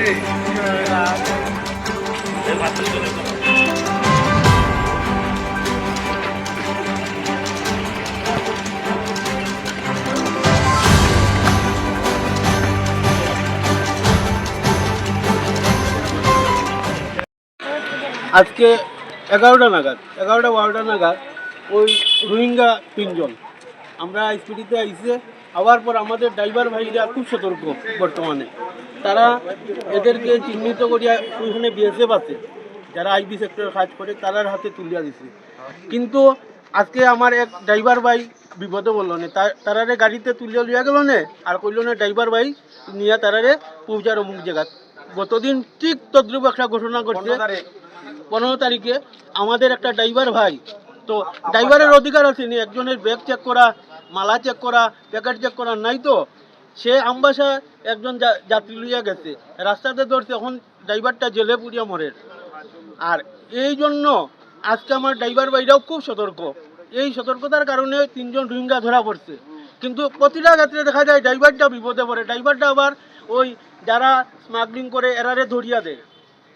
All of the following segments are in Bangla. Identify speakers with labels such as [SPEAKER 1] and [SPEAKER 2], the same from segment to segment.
[SPEAKER 1] আজকে 11টা নাগাদ 11টা 12টা নাগাদ ওই রোহিঙ্গা 3 জন আমরা স্পিডিতে আইসে আবার পর আমাদের ড্রাইভার ভাইরা খুব সতর্ক বর্তমানে তারা এদেরকে চিহ্নিত করিয়া ওইখানে বিএসএফ আছে যারা আইবি সেক্টর কাজ করে তারার হাতে তুলিয়া দিছে কিন্তু আজকে আমার এক ড্রাইভার ভাই বিপদে বললো না তারারে গাড়িতে তুলিয়া লিয়া গেল না আর কইল না ড্রাইভার ভাই নিয়ে তারারে পৌঁছার অমুক জায়গা গতদিন ঠিক তদ্রুপ একটা ঘটনা ঘটছে 15 তারিখে আমাদের একটা ড্রাইভার ভাই তো ড্রাইভারের অধিকার আছে নি একজনের ব্যাগ চেক করা মালা চেক করা প্যাকেট চেক করা নাই তো সে আমবাসা একজন যাত্রী লইয়া গেছে রাস্তাতে ধরছে এখন ড্রাইভারটা জেলে পুড়িয়া মরে আর এই জন্য আজকে আমার ড্রাইভার ভাইরাও খুব সতর্ক এই সতর্কতার কারণে 3 জন রোহিঙ্গা ধরা পড়ছে কিন্তু প্রতিটা ক্ষেত্রে দেখা যায় ড্রাইভারটা বিপদে পড়ে ড্রাইভারটা আবার ওই যারা স্মাগলিং করে এরারে ধরিয়া দেয়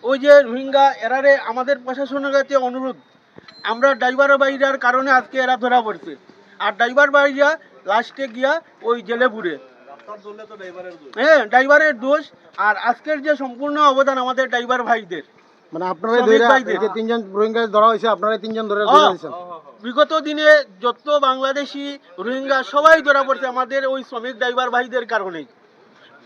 [SPEAKER 1] ওই যে রোহিঙ্গা এরারে আমাদের প্রশাসনের কাছে অনুরোধ আমরা ড্রাইভার বাইরার কারণে আজকে এরা ধরা পড়ছে আর ড্রাইভার বাইরা লাস্টে গিয়া ওই জেলে পুরে হ্যাঁ ড্রাইভারের দোষ আর আজকের যে সম্পূর্ণ অবদান আমাদের ড্রাইভার ভাইদের
[SPEAKER 2] মানে আপনারা যে 3 জন রোহিঙ্গা ধরা হয়েছে আপনারা 3 জন ধরে দিয়েছেন
[SPEAKER 1] বিগত দিনে যত বাংলাদেশি রোহিঙ্গা সবাই ধরা পড়ছে আমাদের ওই শ্রমিক ড্রাইভার ভাইদের কারণেই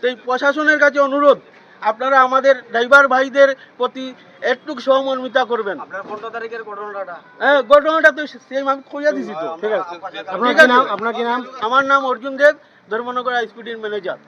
[SPEAKER 1] তো এই প্রশাসনের কাছে অনুরোধ আপনারা আমাদের ড্রাইভার ভাইদের প্রতি একটু সহমর্মিতা করবেন।
[SPEAKER 2] আপনার 15 তারিখের ঘটনাটা
[SPEAKER 1] হ্যাঁ ঘটনাটা তো সেম আমি কইয়া দিছি তো
[SPEAKER 2] ঠিক আছে আপনার কি নাম
[SPEAKER 1] আমার নাম অর্জুন দেব ধর্মনগর আইসপিডির ম্যানেজার।